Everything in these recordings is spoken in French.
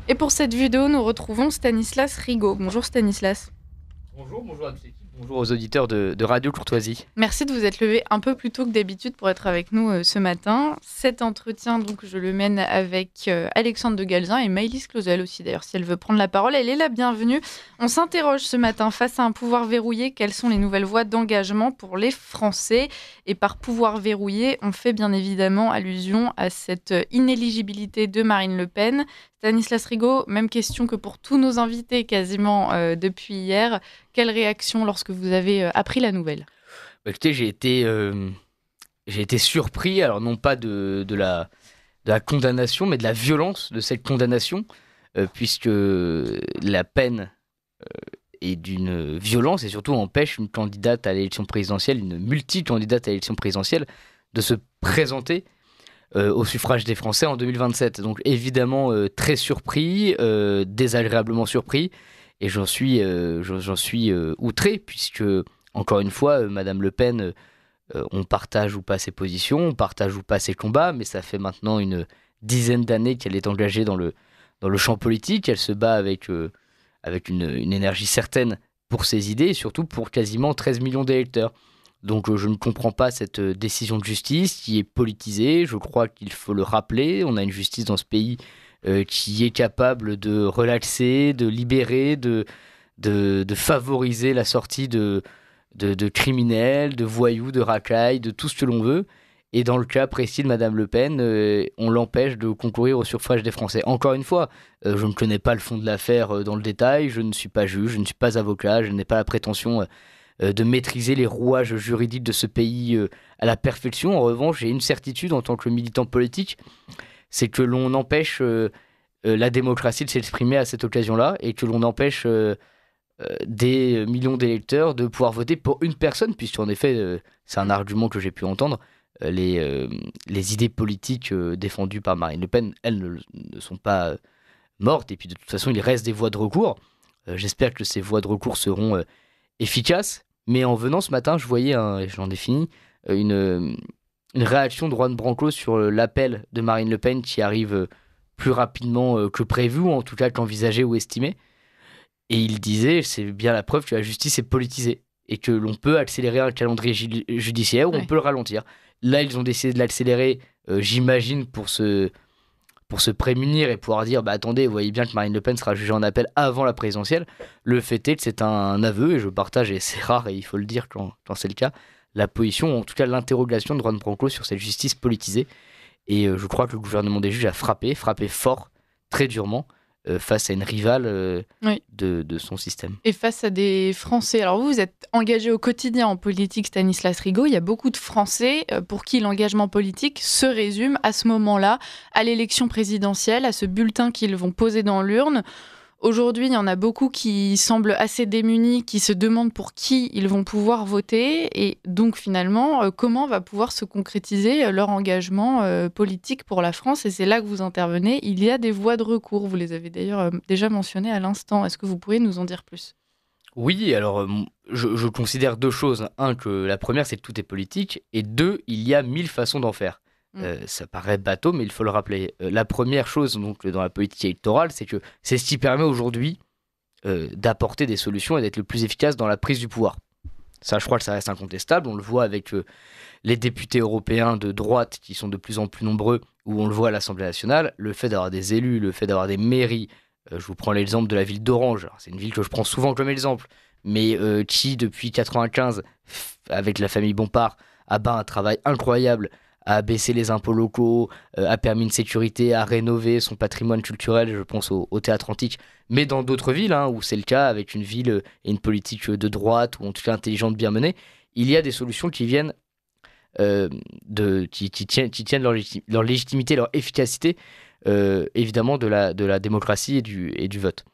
Et pour cette vidéo, nous retrouvons Stanislas Rigaud. Bonjour Stanislas. Bonjour à toute l'équipe, bonjour aux auditeurs de Radio Courtoisie. Merci de vous être levé un peu plus tôt que d'habitude pour être avec nous ce matin. Cet entretien, donc, je le mène avec Alexandre de Galzin et Maëlys Clausel aussi. D'ailleurs, si elle veut prendre la parole, elle est la bienvenue. On s'interroge ce matin face à un pouvoir verrouillé. Quelles sont les nouvelles voies d'engagement pour les Français ? Et par pouvoir verrouillé, on fait bien évidemment allusion à cette inéligibilité de Marine Le Pen. Stanislas Rigaud, même question que pour tous nos invités quasiment depuis hier. Quelle réaction lorsque vous avez appris la nouvelle ? Écoutez, j'ai été surpris, alors non pas de la condamnation, mais de la violence de cette condamnation, puisque la peine est d'une violence et surtout empêche une candidate à l'élection présidentielle, une multi-candidate à l'élection présidentielle, de se présenter au suffrage des Français en 2027. Donc évidemment très surpris, désagréablement surpris, et j'en suis outré, puisque encore une fois, Madame Le Pen, on partage ou pas ses positions, on partage ou pas ses combats, mais ça fait maintenant une dizaine d'années qu'elle est engagée dans le champ politique. Elle se bat avec une énergie certaine pour ses idées, et surtout pour quasiment 13 millions d'électeurs. Donc je ne comprends pas cette décision de justice qui est politisée. Je crois qu'il faut le rappeler. On a une justice dans ce pays qui est capable de relaxer, de libérer, de favoriser la sortie de criminels, de voyous, de racailles, de tout ce que l'on veut. Et dans le cas précis de Madame Le Pen, on l'empêche de concourir au suffrage des Français. Encore une fois, je ne connais pas le fond de l'affaire dans le détail. Je ne suis pas juge, je ne suis pas avocat, je n'ai pas la prétention de maîtriser les rouages juridiques de ce pays à la perfection. En revanche, j'ai une certitude en tant que militant politique, c'est que l'on empêche la démocratie de s'exprimer à cette occasion-là, et que l'on empêche des millions d'électeurs de pouvoir voter pour une personne, puisqu'en effet, c'est un argument que j'ai pu entendre, les idées politiques défendues par Marine Le Pen, elles ne sont pas mortes, et puis de toute façon, il reste des voies de recours. J'espère que ces voies de recours seront efficaces. Mais en venant ce matin, je voyais, et j'en ai fini, une réaction de Juan Branco sur l'appel de Marine Le Pen qui arrive plus rapidement que prévu, ou en tout cas qu'envisagé ou estimé. Et il disait, c'est bien la preuve que la justice est politisée et que l'on peut accélérer un calendrier judiciaire ou on peut le ralentir. Là, ils ont décidé de l'accélérer, j'imagine, pour se prémunir et pouvoir dire attendez, vous voyez bien que Marine Le Pen sera jugée en appel avant la présidentielle. Le fait est que c'est un aveu, et je partage, et c'est rare et il faut le dire quand c'est le cas, la position, ou en tout cas l'interrogation de Juan Branco sur cette justice politisée. Et je crois que le gouvernement des juges a frappé fort, très durement, face à une rivale de son système. Et face à des Français, alors vous êtes engagé au quotidien en politique, Stanislas Rigaud, il y a beaucoup de Français pour qui l'engagement politique se résume à ce moment-là, à l'élection présidentielle, à ce bulletin qu'ils vont poser dans l'urne. Aujourd'hui, il y en a beaucoup qui semblent assez démunis, qui se demandent pour qui ils vont pouvoir voter, et donc finalement, comment va pouvoir se concrétiser leur engagement politique pour la France. Et c'est là que vous intervenez. Il y a des voies de recours, vous les avez d'ailleurs déjà mentionnées à l'instant. Est-ce que vous pourriez nous en dire plus ? Oui, alors je considère deux choses. Un, que la première, c'est que tout est politique, et deux, il y a 1000 façons d'en faire. Ça paraît bateau, mais il faut le rappeler. La première chose, donc, dans la politique électorale, c'est que c'est ce qui permet aujourd'hui d'apporter des solutions et d'être le plus efficace dans la prise du pouvoir. Ça, je crois que ça reste incontestable. On le voit avec les députés européens de droite qui sont de plus en plus nombreux, ou on le voit à l'Assemblée nationale. Le fait d'avoir des élus, le fait d'avoir des mairies. Je vous prends l'exemple de la ville d'Orange. Alors, c'est une ville que je prends souvent comme exemple, mais qui, depuis 1995, avec la famille Bompard, a un travail incroyable, a baissé les impôts locaux, a permis une sécurité, a rénové son patrimoine culturel, je pense au théâtre antique, mais dans d'autres villes, où c'est le cas, avec une ville et une politique de droite, ou en tout cas intelligente, bien menée, il y a des solutions qui viennent, qui tiennent leur légitimité, leur efficacité, évidemment, de la démocratie et du vote.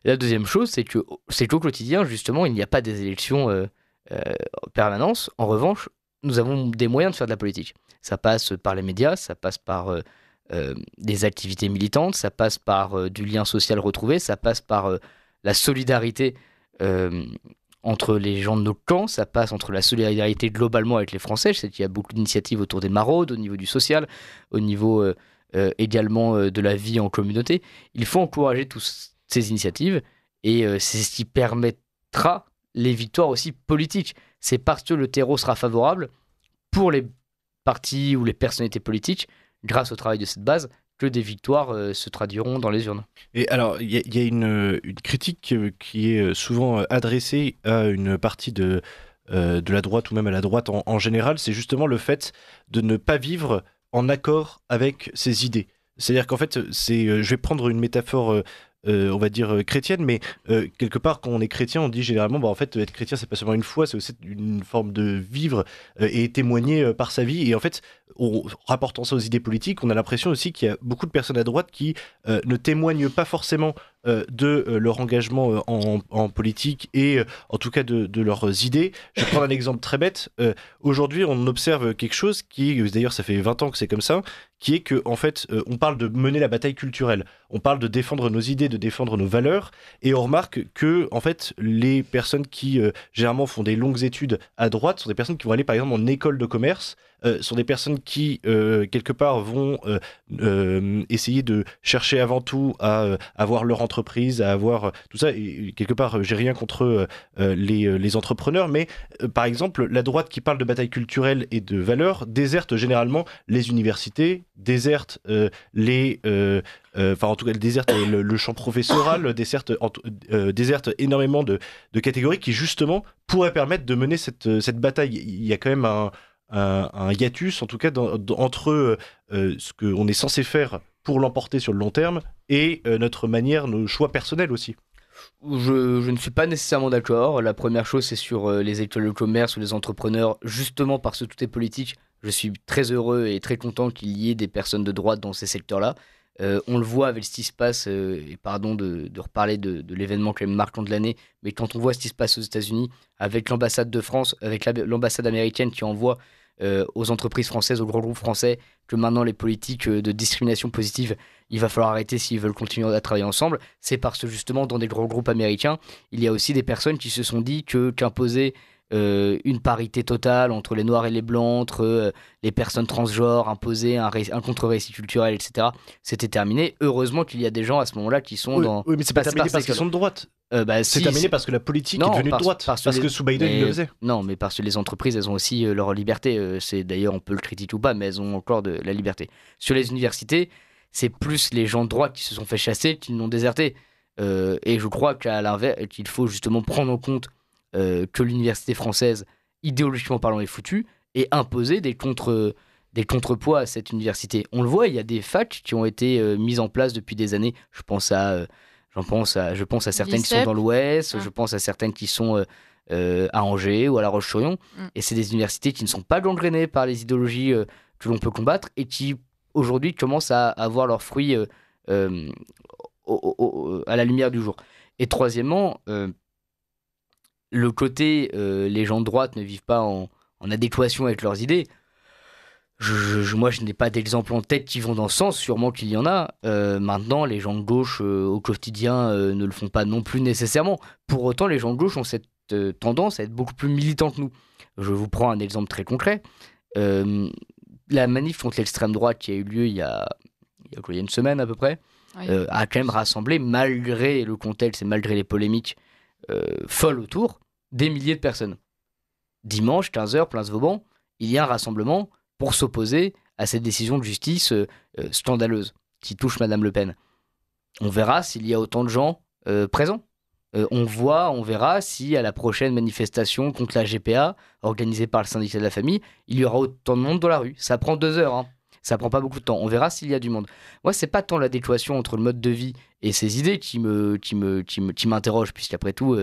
La deuxième chose, c'est qu'au quotidien, justement, il n'y a pas des élections en permanence. En revanche, nous avons des moyens de faire de la politique. Ça passe par les médias, ça passe par des activités militantes, ça passe par du lien social retrouvé, ça passe par la solidarité entre les gens de nos camps, ça passe entre la solidarité globalement avec les Français. Je sais qu'il y a beaucoup d'initiatives autour des maraudes, au niveau du social, au niveau également de la vie en communauté. Il faut encourager toutes ces initiatives et c'est ce qui permettra les victoires aussi politiques. C'est parce que le terreau sera favorable pour les partis ou les personnalités politiques, grâce au travail de cette base, que des victoires se traduiront dans les urnes. Et alors, il y a une critique qui est souvent adressée à une partie de la droite ou même à la droite en général, c'est justement le fait de ne pas vivre en accord avec ses idées. C'est-à-dire qu'en fait, je vais prendre une métaphore on va dire chrétienne, mais quelque part quand on est chrétien, on dit généralement en fait être chrétien c'est pas seulement une foi, c'est aussi une forme de vivre et témoigner par sa vie. Et en fait, rapportant ça aux idées politiques, on a l'impression aussi qu'il y a beaucoup de personnes à droite qui ne témoignent pas forcément de leur engagement en politique et en tout cas de leurs idées. Je vais prendre un exemple très bête. Aujourd'hui, on observe quelque chose qui, d'ailleurs ça fait 20 ans que c'est comme ça, qui est que en fait, on parle de mener la bataille culturelle. On parle de défendre nos idées, de défendre nos valeurs, et on remarque que en fait, les personnes qui généralement font des longues études à droite sont des personnes qui vont aller par exemple en école de commerce, sont des personnes qui quelque part vont essayer de chercher avant tout à avoir leur entreprise, à avoir tout ça. Et quelque part, j'ai rien contre les entrepreneurs, mais par exemple, la droite qui parle de bataille culturelle et de valeurs déserte généralement les universités, déserte en tout cas, elle déserte le champ professoral, déserte énormément de catégories qui, justement, pourraient permettre de mener cette bataille. Il y a quand même un hiatus, en tout cas, entre ce qu'on est censé faire pour l'emporter sur le long terme et notre manière, nos choix personnels aussi. Je ne suis pas nécessairement d'accord. La première chose, c'est sur les écoles de commerce ou les entrepreneurs, justement parce que tout est politique. Je suis très heureux et très content qu'il y ait des personnes de droite dans ces secteurs-là. On le voit avec ce qui se passe, et pardon de reparler de l'événement quand même marquant de l'année, mais quand on voit ce qui se passe aux États-Unis, avec l'ambassade de France, avec l'ambassade américaine qui envoie aux entreprises françaises, aux grands groupes français, que maintenant les politiques de discrimination positive, il va falloir arrêter s'ils veulent continuer à travailler ensemble. C'est parce que justement, dans des grands groupes américains, il y a aussi des personnes qui se sont dit qu'imposer une parité totale entre les noirs et les blancs, entre les personnes transgenres, imposer un contre-récit culturel, etc. C'était terminé. Heureusement qu'il y a des gens à ce moment-là qui sont dans... Oui, mais c'est pas terminé parce qu'ils sont de droite. C'est terminé parce que la politique est devenue de droite. Parce que sous Biden, il le faisait. Non, mais parce que les entreprises, elles ont aussi leur liberté. C'est d'ailleurs, on peut le critiquer ou pas, mais elles ont encore de la liberté. Sur les universités, c'est plus les gens de droite qui se sont fait chasser qui l'ont déserté. Et je crois qu'à l'inverse, qu'il faut justement prendre en compte que l'université française, idéologiquement parlant, est foutue, et imposer des contrepoids à cette université. On le voit, il y a des facs qui ont été mises en place depuis des années. Je pense à certaines qui sont dans l'Ouest, je pense à certaines qui sont à Angers ou à La Roche-sur-Yon. Et c'est des universités qui ne sont pas gangrénées par les idéologies que l'on peut combattre et qui, aujourd'hui, commencent à avoir leurs fruits à la lumière du jour. Et troisièmement, le côté les gens de droite ne vivent pas en adéquation avec leurs idées. Moi, je n'ai pas d'exemple en tête qui vont dans ce sens, sûrement qu'il y en a. Maintenant, les gens de gauche au quotidien ne le font pas non plus nécessairement. Pour autant, les gens de gauche ont cette tendance à être beaucoup plus militants que nous. Je vous prends un exemple très concret. La manif contre l'extrême droite qui a eu lieu il y a une semaine à peu près, oui, a quand même rassemblé, malgré le contexte et malgré les polémiques folles autour, des milliers de personnes. Dimanche, 15h, place Vauban, il y a un rassemblement pour s'opposer à cette décision de justice scandaleuse qui touche Madame Le Pen. On verra s'il y a autant de gens présents. On verra si à la prochaine manifestation contre la GPA, organisée par le syndicat de la famille, il y aura autant de monde dans la rue. Ça prend 2 heures, hein. Ça prend pas beaucoup de temps. On verra s'il y a du monde. Moi, c'est pas tant l'adéquation entre le mode de vie et ces idées qui m'interroge, puisqu'après tout,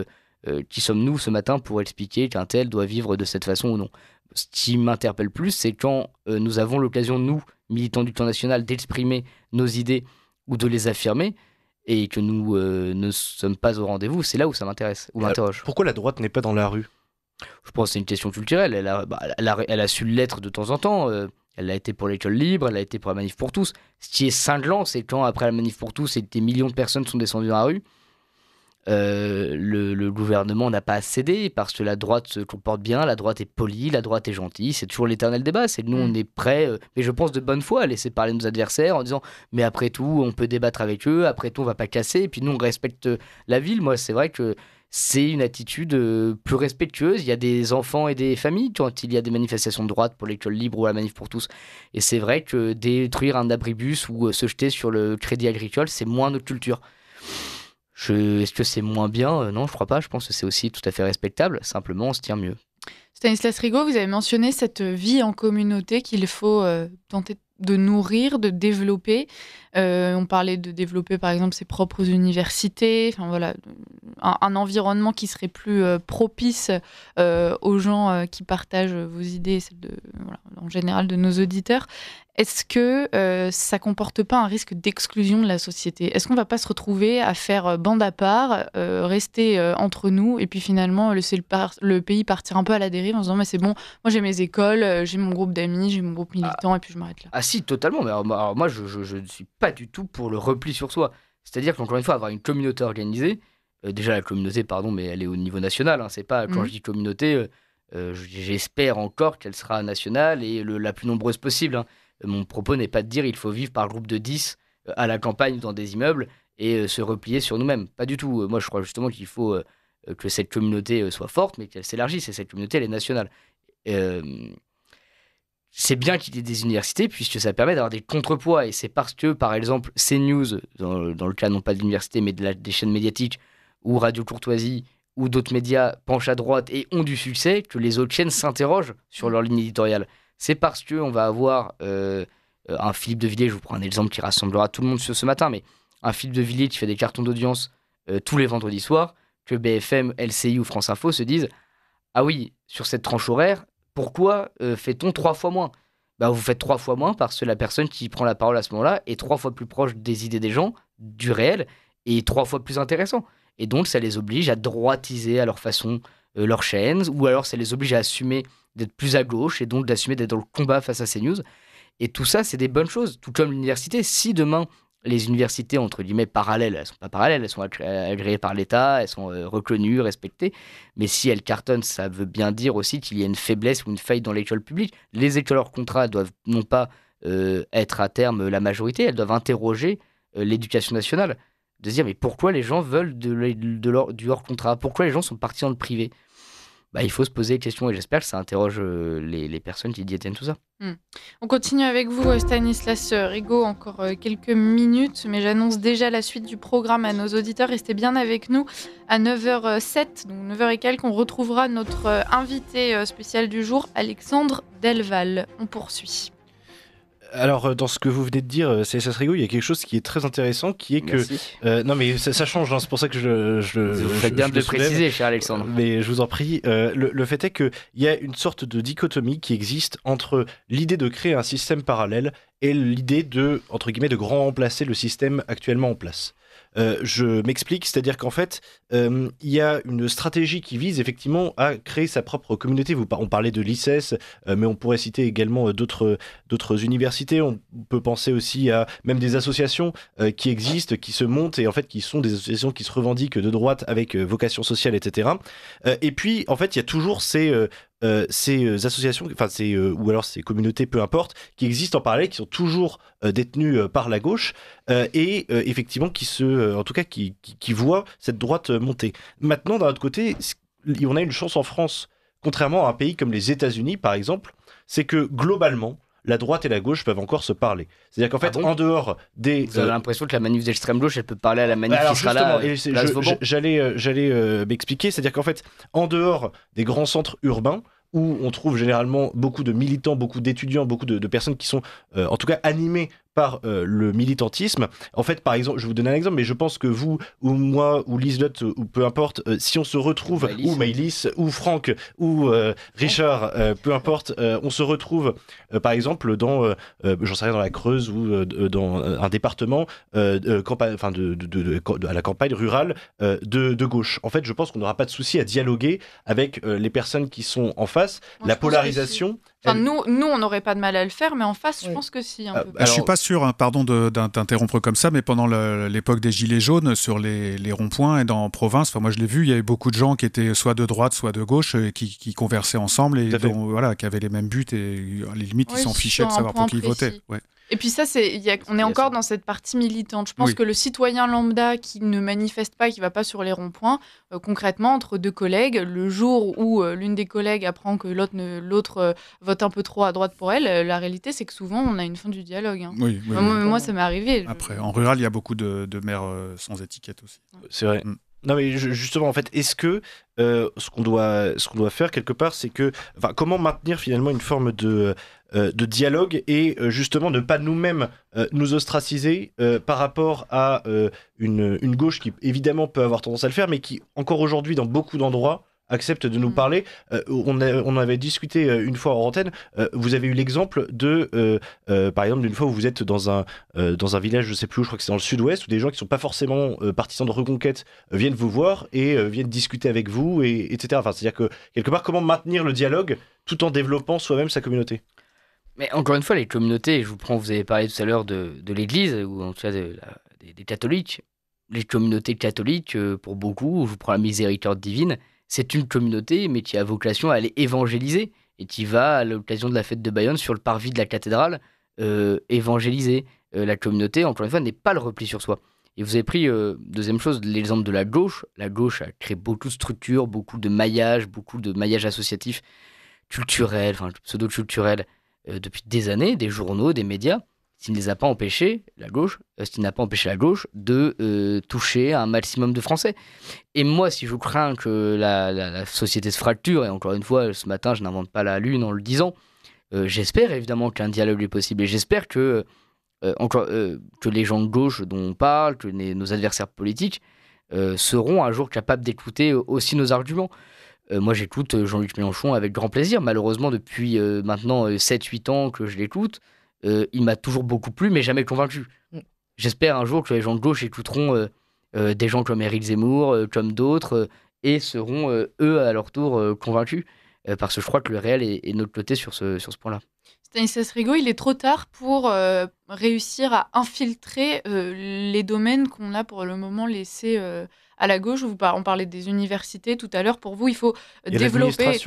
qui sommes-nous ce matin pour expliquer qu'un tel doit vivre de cette façon ou non. Ce qui m'interpelle plus, c'est quand nous avons l'occasion, nous, militants du camp national, d'exprimer nos idées ou de les affirmer, et que nous ne sommes pas au rendez-vous. C'est là où ça m'intéresse, où m'interroge. Pourquoi la droite n'est pas dans la rue ? Je pense que c'est une question culturelle. Elle a su l'être de temps en temps. Elle a été pour l'école libre, elle a été pour la manif pour tous. Ce qui est cinglant, c'est quand, après la manif pour tous, et des millions de personnes sont descendues dans la rue, le gouvernement n'a pas à céder parce que la droite se comporte bien, la droite est polie, la droite est gentille. C'est toujours l'éternel débat. C'est nous, on est prêts, mais je pense de bonne foi, à laisser parler nos adversaires en disant mais après tout, on peut débattre avec eux, après tout, on va pas casser. Et puis nous, on respecte la ville. Moi, c'est vrai que c'est une attitude plus respectueuse. Il y a des enfants et des familles quand il y a des manifestations de droite pour l'école libre ou la manif pour tous. Et c'est vrai que détruire un abribus ou se jeter sur le crédit agricole, c'est moins notre culture. Est-ce que c'est moins bien? Non, je crois pas. Je pense que c'est aussi tout à fait respectable. Simplement, on se tient mieux. Stanislas Rigaud, vous avez mentionné cette vie en communauté qu'il faut tenter de nourrir, de développer. On parlait de développer, par exemple, ses propres universités. Enfin, voilà, un environnement qui serait plus propice aux gens qui partagent vos idées, celles en général de nos auditeurs. Est-ce que ça comporte pas un risque d'exclusion de la société? Est-ce qu'on va pas se retrouver à faire bande à part, rester entre nous et puis finalement laisser le pays partir un peu à la dérive en se disant mais c'est bon, moi j'ai mes écoles, j'ai mon groupe d'amis, j'ai mon groupe militant et puis je m'arrête là. Ah si, totalement. Mais alors moi, je ne suis pas du tout pour le repli sur soi. C'est-à-dire qu'encore une fois, avoir une communauté organisée, déjà la communauté, pardon, mais elle est au niveau national. Hein, c'est pas, quand je dis communauté, j'espère encore qu'elle sera nationale et la plus nombreuse possible. Hein. Mon propos n'est pas de dire il faut vivre par groupe de 10 à la campagne ou dans des immeubles et se replier sur nous-mêmes. Pas du tout. Moi, je crois justement qu'il faut que cette communauté soit forte, mais qu'elle s'élargisse. Et cette communauté, elle est nationale. C'est bien qu'il y ait des universités, puisque ça permet d'avoir des contrepoids. Et c'est parce que, par exemple, CNews, dans le cas non pas de l'université, mais des chaînes médiatiques, ou Radio Courtoisie, ou d'autres médias penchent à droite et ont du succès, que les autres chaînes s'interrogent sur leur ligne éditoriale. C'est parce qu'on va avoir un Philippe de Villiers, je vous prends un exemple qui rassemblera tout le monde ce matin, mais un Philippe de Villiers qui fait des cartons d'audience tous les vendredis soirs, que BFM, LCI ou France Info se disent « Ah oui, sur cette tranche horaire, pourquoi fait-on 3 fois moins ?» Bah, vous faites 3 fois moins parce que la personne qui prend la parole à ce moment-là est 3 fois plus proche des idées des gens, du réel, et 3 fois plus intéressant. Et donc, ça les oblige à droitiser à leur façon leur chaîne, ou alors ça les oblige à assumer d'être plus à gauche et donc d'assumer d'être dans le combat face à CNews. Et tout ça, c'est des bonnes choses. Tout comme l'université. Si demain, les universités, entre guillemets, parallèles, elles ne sont pas parallèles, elles sont agréées par l'État, elles sont reconnues, respectées. Mais si elles cartonnent, ça veut bien dire aussi qu'il y a une faiblesse ou une faille dans l'école publique. Les écoles hors contrat doivent non pas être à terme la majorité, elles doivent interroger l'éducation nationale. De se dire, mais pourquoi les gens veulent du hors contrat? Pourquoi les gens sont partis dans le privé? Bah, il faut se poser des questions et j'espère que ça interroge les personnes qui détiennent tout ça. On continue avec vous, Stanislas Rigaud, encore quelques minutes, mais j'annonce déjà la suite du programme à nos auditeurs. Restez bien avec nous à 9h07, donc 9h et quelques. On retrouvera notre invité spécial du jour, Alexandre Delval. On poursuit. Alors, dans ce que vous venez de dire, Stanislas Rigaud, il y a quelque chose qui est très intéressant, qui est que... non, mais ça change, hein, c'est pour ça que vous faites bien de le préciser, cher Alexandre. Mais je vous en prie. Le fait est qu'il y a une sorte de dichotomie qui existe entre l'idée de créer un système parallèle et l'idée de, entre guillemets, de grand remplacer le système actuellement en place. Je m'explique, c'est-à-dire qu'en fait, il y a une stratégie qui vise effectivement à créer sa propre communauté. On parlait de l'ICES, mais on pourrait citer également d'autres universités. On peut penser aussi à même des associations qui existent, qui se montent et en fait qui sont des associations qui se revendiquent de droite avec vocation sociale, etc. Et puis, en fait, il y a toujours ces associations, ou alors ces communautés, peu importe, qui existent en parallèle, qui sont toujours détenues par la gauche et effectivement qui voient cette droite monter. Maintenant, d'un autre côté, on a une chance en France, contrairement à un pays comme les États-Unis, par exemple, c'est que globalement, la droite et la gauche peuvent encore se parler. C'est-à-dire qu'en fait, en dehors des... Vous avez l'impression que la manif d'extrême gauche, elle peut parler à la manif qui sera là. J'allais m'expliquer, c'est-à-dire qu'en fait, en dehors des grands centres urbains, où on trouve généralement beaucoup de militants, beaucoup d'étudiants, beaucoup de personnes qui sont en tout cas animées par le militantisme. En fait, par exemple, je vais vous donner un exemple, mais je pense que vous, ou moi, ou Liselotte, ou peu importe, si on se retrouve, ou Maëlys, ou Franck, ou Richard, peu importe, on se retrouve, par exemple, dans, j'en sais rien, dans la Creuse, ou dans un département à la campagne rurale de gauche. En fait, je pense qu'on n'aura pas de souci à dialoguer avec les personnes qui sont en face. La polarisation, Enfin, nous, on n'aurait pas de mal à le faire, mais en face, je pense que si. Un peu. Je suis pas sûr, hein, pardon d'interrompre comme ça, mais pendant l'époque des Gilets jaunes, sur les ronds-points et dans province, moi je l'ai vu, il y avait beaucoup de gens qui étaient soit de droite, soit de gauche, qui conversaient ensemble et qui avaient les mêmes buts et à les limites, ils s'en fichaient de savoir pour qui ils votaient. Ouais. Et puis ça, on est encore dans cette partie militante. Je pense que le citoyen lambda qui ne manifeste pas, qui ne va pas sur les ronds-points, concrètement, entre deux collègues, le jour où l'une des collègues apprend que l'autre vote un peu trop à droite pour elle, la réalité, c'est que souvent, on a une fin du dialogue. Hein. Oui, moi, ça m'est arrivé. Après, en rural, il y a beaucoup de maires sans étiquette aussi. C'est vrai. Non mais justement en fait, est-ce que ce qu'on doit faire quelque part, c'est que, comment maintenir finalement une forme de dialogue et justement ne pas nous-mêmes nous ostraciser par rapport à une gauche qui évidemment peut avoir tendance à le faire, mais qui encore aujourd'hui dans beaucoup d'endroits accepte de nous parler. On avait discuté une fois en antenne. Vous avez eu l'exemple par exemple, d'une fois où vous êtes dans un village, je sais plus où, je crois que c'est dans le sud-ouest, où des gens qui sont pas forcément partisans de Reconquête viennent vous voir et viennent discuter avec vous, etc. Enfin, c'est-à-dire que quelque part, comment maintenir le dialogue tout en développant soi-même sa communauté. Mais encore une fois, les communautés, vous avez parlé tout à l'heure de l'Église, ou en tout cas des catholiques. Les communautés catholiques, pour beaucoup, je vous prends la miséricorde divine, c'est une communauté, mais qui a vocation à aller évangéliser, et qui va, à l'occasion de la fête de Bayonne, sur le parvis de la cathédrale, évangéliser. La communauté, encore une fois, n'est pas le repli sur soi. Et vous avez pris, deuxième chose, l'exemple de la gauche. La gauche a créé beaucoup de structures, beaucoup de maillage associatif, culturel, pseudo-culturel, depuis des années, des journaux, des médias, ce qui ne les a pas empêchés, ce qui n'a pas empêché la gauche de toucher un maximum de Français. Et moi, si je crains que la société se fracture, et encore une fois, ce matin, je n'invente pas la lune en le disant, j'espère évidemment qu'un dialogue est possible, et j'espère que les gens de gauche dont on parle, que nos adversaires politiques, seront un jour capables d'écouter aussi nos arguments. Moi, j'écoute Jean-Luc Mélenchon avec grand plaisir. Malheureusement, depuis maintenant 7-8 ans que je l'écoute, il m'a toujours beaucoup plu, mais jamais convaincu. J'espère un jour que les gens de gauche écouteront des gens comme Éric Zemmour, comme d'autres, et seront, eux, à leur tour, convaincus. Parce que je crois que le réel est de notre côté sur ce point-là. Stanislas Rigaud, il est trop tard pour réussir à infiltrer les domaines qu'on a pour le moment laissés à la gauche. On parlait des universités tout à l'heure. Pour vous, il faut développer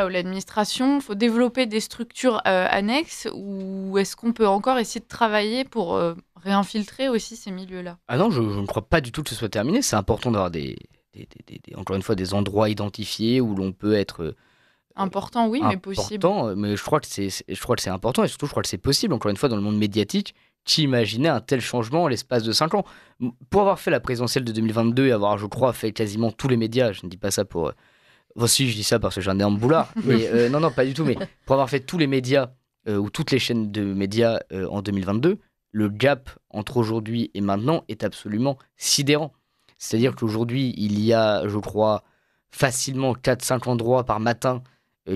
l'administration. Il faut développer des structures annexes, ou est-ce qu'on peut encore essayer de travailler pour réinfiltrer aussi ces milieux-là ? Ah non, je ne crois pas du tout que ce soit terminé. C'est important d'avoir encore une fois, des endroits identifiés où l'on peut être... important, oui, mais possible. Mais je crois que c'est important, et surtout je crois que c'est possible, encore une fois, dans le monde médiatique, qui imaginait un tel changement en l'espace de 5 ans. Pour avoir fait la présidentielle de 2022 et avoir, je crois, fait quasiment tous les médias, je ne dis pas ça pour... Voici, je dis ça parce que j'ai un énorme boulard, mais non, pas du tout, mais pour avoir fait tous les médias, ou toutes les chaînes de médias en 2022, le gap entre aujourd'hui et maintenant est absolument sidérant. C'est-à-dire qu'aujourd'hui, il y a, je crois, facilement 4-5 endroits par matin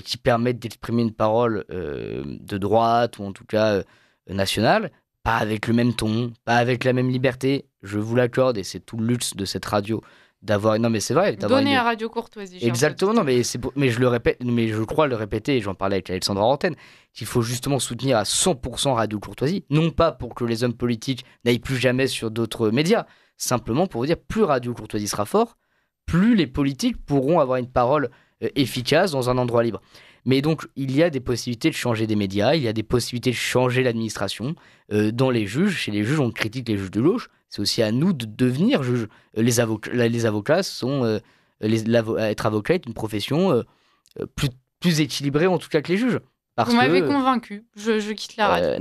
qui permettent d'exprimer une parole de droite, ou en tout cas nationale, pas avec le même ton, pas avec la même liberté, je vous l'accorde, et c'est tout le luxe de cette radio, d'avoir... Non mais c'est vrai, donner à Radio Courtoisie. Exactement, non mais mais je le répète, mais je crois le répéter, et j'en parlais avec Alexandra Antenne, qu'il faut justement soutenir à 100% Radio Courtoisie, non pas pour que les hommes politiques n'aillent plus jamais sur d'autres médias, simplement pour vous dire, plus Radio Courtoisie sera fort, plus les politiques pourront avoir une parole efficace dans un endroit libre. Mais donc, il y a des possibilités de changer des médias, il y a des possibilités de changer l'administration. Dans les juges, chez les juges, on critique les juges de gauche, c'est aussi à nous de devenir juges. Les avocats sont... être avocat est une profession plus équilibrée, en tout cas, que les juges. Vous m'avez convaincu, je quitte la radio.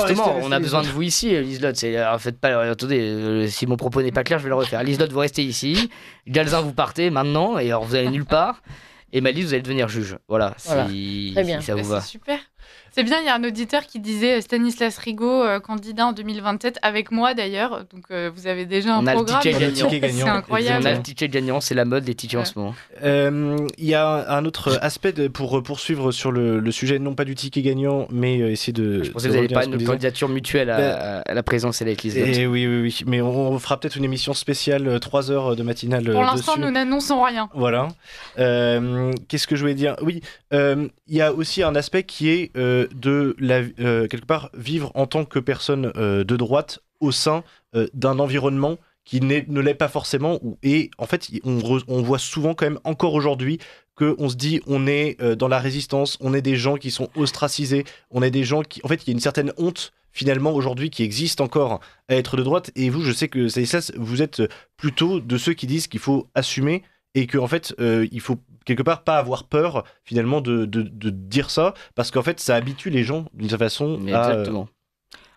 Justement, on a besoin de vous ici, Liselotte. Faites pas, attendez, si mon propos n'est pas clair, je vais le refaire. Liselotte, vous restez ici. Galzin, vous partez maintenant, et alors vous allez nulle part. Et Malice, vous allez devenir juge. Voilà. Très bien. Si ça vous va. C'est super. C'est bien, il y a un auditeur qui disait Stanislas Rigaud, candidat en 2027, avec moi d'ailleurs. Donc vous avez déjà un programme. C'est incroyable. On a le ticket gagnant, c'est la mode des tickets en ce moment. Il y a un autre aspect pour poursuivre sur le sujet, non pas du ticket gagnant, mais essayer de... Je pensais que vous n'avez pas une candidature mutuelle à la présidentielle avec Liselott. Oui. Mais on fera peut-être une émission spéciale, 3 heures de matinale Pour l'instant, dessus. nous n'annonçons rien. Voilà. Qu'est-ce que je voulais dire ? Oui, il y a aussi un aspect qui est quelque part vivre en tant que personne de droite au sein d'un environnement qui ne l'est pas forcément. Et en fait, on voit souvent quand même encore aujourd'hui qu'on se dit on est dans la résistance, on est des gens qui sont ostracisés, on est des gens qui... En fait, il y a une certaine honte finalement aujourd'hui qui existe encore à être de droite. Et vous, je sais que Stanislas, vous êtes plutôt de ceux qui disent qu'il faut assumer et qu'en fait, il faut quelque part pas avoir peur finalement de dire ça, parce qu'en fait, ça habitue les gens d'une certaine façon à... Exactement.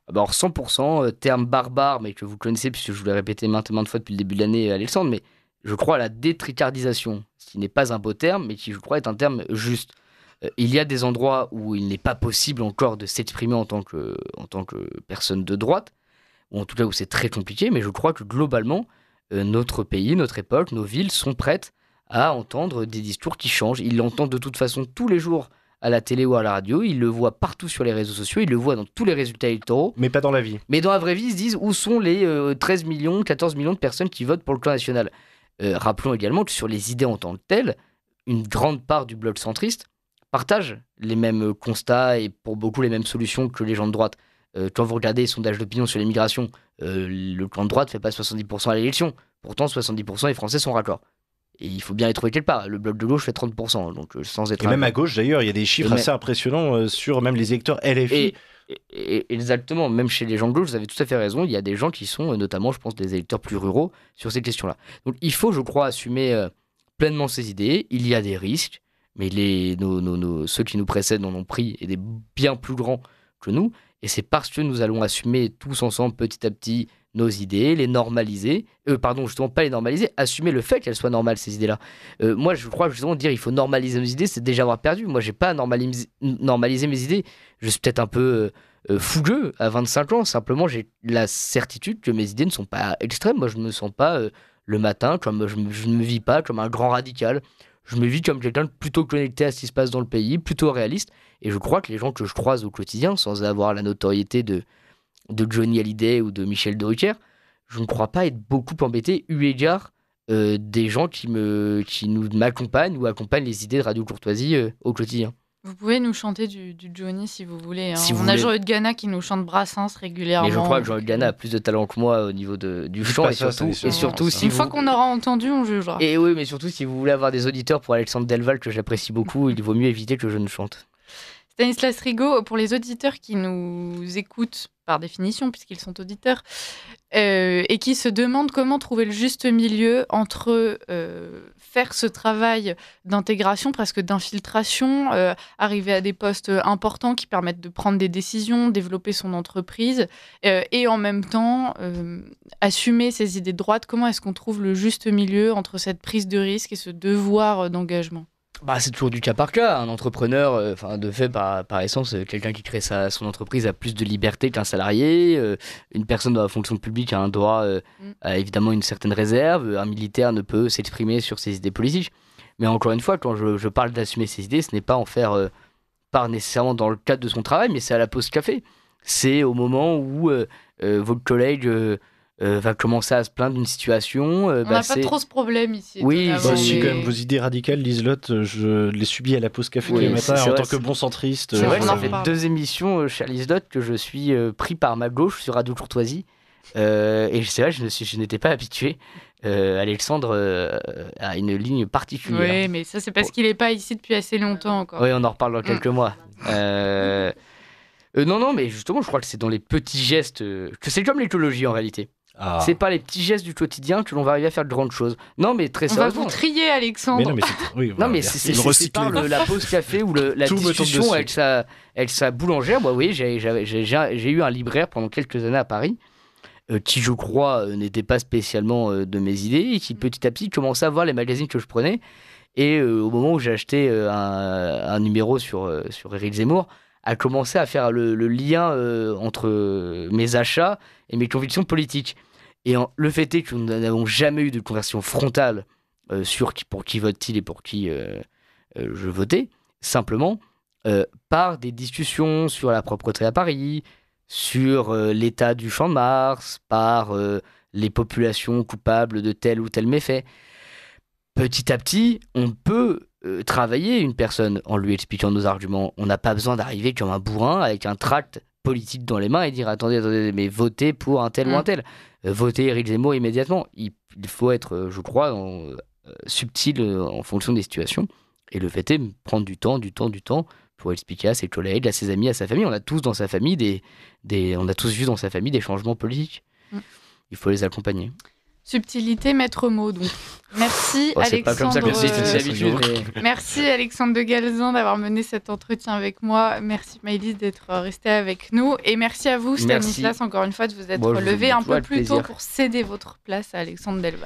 Alors 100%, terme barbare, mais que vous connaissez puisque je vous l'ai répété maintes et maintes fois depuis le début de l'année, Alexandre, mais je crois à la détricardisation, ce qui n'est pas un beau terme, mais qui je crois est un terme juste. Il y a des endroits où il n'est pas possible encore de s'exprimer en tant que personne de droite, ou en tout cas où c'est très compliqué, mais je crois que globalement, notre pays, notre époque, nos villes sont prêtes à entendre des discours qui changent. Ils l'entendent de toute façon tous les jours à la télé ou à la radio, ils le voient partout sur les réseaux sociaux, ils le voient dans tous les résultats électoraux. Mais pas dans la vie. Mais dans la vraie vie, ils se disent où sont les 13 millions, 14 millions de personnes qui votent pour le clan national. Rappelons également que sur les idées en tant que telles, une grande part du bloc centriste partage les mêmes constats et pour beaucoup les mêmes solutions que les gens de droite. Quand vous regardez les sondages d'opinion sur l'immigration, le clan de droite ne fait pas 70% à l'élection. Pourtant, 70% des Français sont raccords. Et il faut bien les trouver quelque part. Le bloc de gauche fait 30%. Donc, sans être et même à gauche, d'ailleurs, il y a des chiffres assez impressionnants sur même les électeurs LFI. Exactement. Même chez les gens de gauche, vous avez tout à fait raison. Il y a des gens qui sont, notamment, je pense, des électeurs plus ruraux sur ces questions-là. Donc, il faut, je crois, assumer pleinement ces idées. Il y a des risques, mais ceux qui nous précèdent en ont pris et des bien plus grands que nous. Et c'est parce que nous allons assumer tous ensemble, petit à petit, nos idées, les normaliser, justement pas les normaliser, assumer le fait qu'elles soient normales, ces idées-là. Moi, je crois justement dire il faut normaliser nos idées, c'est déjà avoir perdu. Moi, j'ai pas à normaliser mes idées. Je suis peut-être un peu fougueux à 25 ans, simplement j'ai la certitude que mes idées ne sont pas extrêmes. Moi, je me sens pas le matin comme je ne me vis pas comme un grand radical. Je me vis comme quelqu'un de plutôt connecté à ce qui se passe dans le pays, plutôt réaliste. Et je crois que les gens que je croise au quotidien, sans avoir la notoriété de Johnny Hallyday ou de Michel Drucker, je ne crois pas être beaucoup embêté eu égard des gens qui m'accompagnent ou accompagnent les idées de Radio Courtoisie au quotidien. Vous pouvez nous chanter du Johnny si vous voulez. Hein. Si on a Jean-Hugues Gana qui nous chante Brassens régulièrement. Mais je crois que Jean-Hugues Gana a plus de talent que moi au niveau du chant. Et surtout si une fois qu'on aura entendu, on jugera. Et oui, mais surtout si vous voulez avoir des auditeurs pour Alexandre Delval, que j'apprécie beaucoup, il vaut mieux éviter que je ne chante. Stanislas Rigaud, pour les auditeurs qui nous écoutent par définition, puisqu'ils sont auditeurs, et qui se demandent comment trouver le juste milieu entre faire ce travail d'intégration, presque d'infiltration, arriver à des postes importants qui permettent de prendre des décisions, développer son entreprise, et en même temps assumer ses idées de droite. Comment est-ce qu'on trouve le juste milieu entre cette prise de risque et ce devoir d'engagement ? C'est toujours du cas par cas. Un entrepreneur, de fait, par essence, quelqu'un qui crée son entreprise a plus de liberté qu'un salarié. Une personne dans la fonction publique a un droit à évidemment une certaine réserve. Un militaire ne peut s'exprimer sur ses idées politiques. Mais encore une fois, quand je parle d'assumer ses idées, ce n'est pas en faire part nécessairement dans le cadre de son travail, mais c'est à la pause café. C'est au moment où votre collègue... va commencer à se plaindre d'une situation. On n'a pas trop ce problème ici. Oui, si quand même vos idées radicales, Liselott, je les subis à la pause café tous les matins en tant que bon centriste. C'est vrai que ça fait 2 émissions chez Liselott que je suis pris par ma gauche sur Radio Courtoisie. Et c'est vrai, je n'étais pas habitué. Alexandre a une ligne particulière. Oui, mais ça c'est parce qu'il n'est pas ici depuis assez longtemps encore. Oui, on en reparle dans quelques mois. Non, mais justement, je crois que c'est dans les petits gestes que c'est comme l'écologie en réalité. C'est pas les petits gestes du quotidien que l'on va arriver à faire de grandes choses. Non, mais très sérieusement. On va vous trier, Alexandre. C'est par la pause café ou la discussion avec sa boulangère. Oui, j'ai eu un libraire pendant quelques années à Paris qui, je crois, n'était pas spécialement de mes idées et qui, petit à petit, commençait à voir les magazines que je prenais. Et au moment où j'ai acheté un numéro sur Éric Zemmour, à commencer à faire le lien entre mes achats et mes convictions politiques. Et le fait est que nous n'avons jamais eu de conversation frontale sur pour qui vote-t-il et pour qui je votais, simplement par des discussions sur la propreté à Paris, sur l'état du Champ de Mars, par les populations coupables de tel ou tel méfait. Petit à petit, on peut travailler une personne en lui expliquant nos arguments. On n'a pas besoin d'arriver comme un bourrin avec un tract politique dans les mains et dire attendez, mais votez pour un tel ou un tel. Votez Éric Zemmour immédiatement. Il faut être, je crois, subtil en fonction des situations. Et le fait est de prendre du temps pour expliquer à ses collègues, à ses amis, à sa famille. On a tous dans sa famille on a tous vu dans sa famille des changements politiques. Il faut les accompagner. Subtilité, maître mot, donc. Merci, Alexandre. C'est pas comme ça qu'on se dit, c'est l'habitude. Mais... Merci, Alexandre de Galzan, d'avoir mené cet entretien avec moi. Merci, Maëlys, d'être restée avec nous. Et merci à vous, Stanislas, encore une fois, de vous être levé un peu plus tôt pour céder votre place à Alexandre Delval.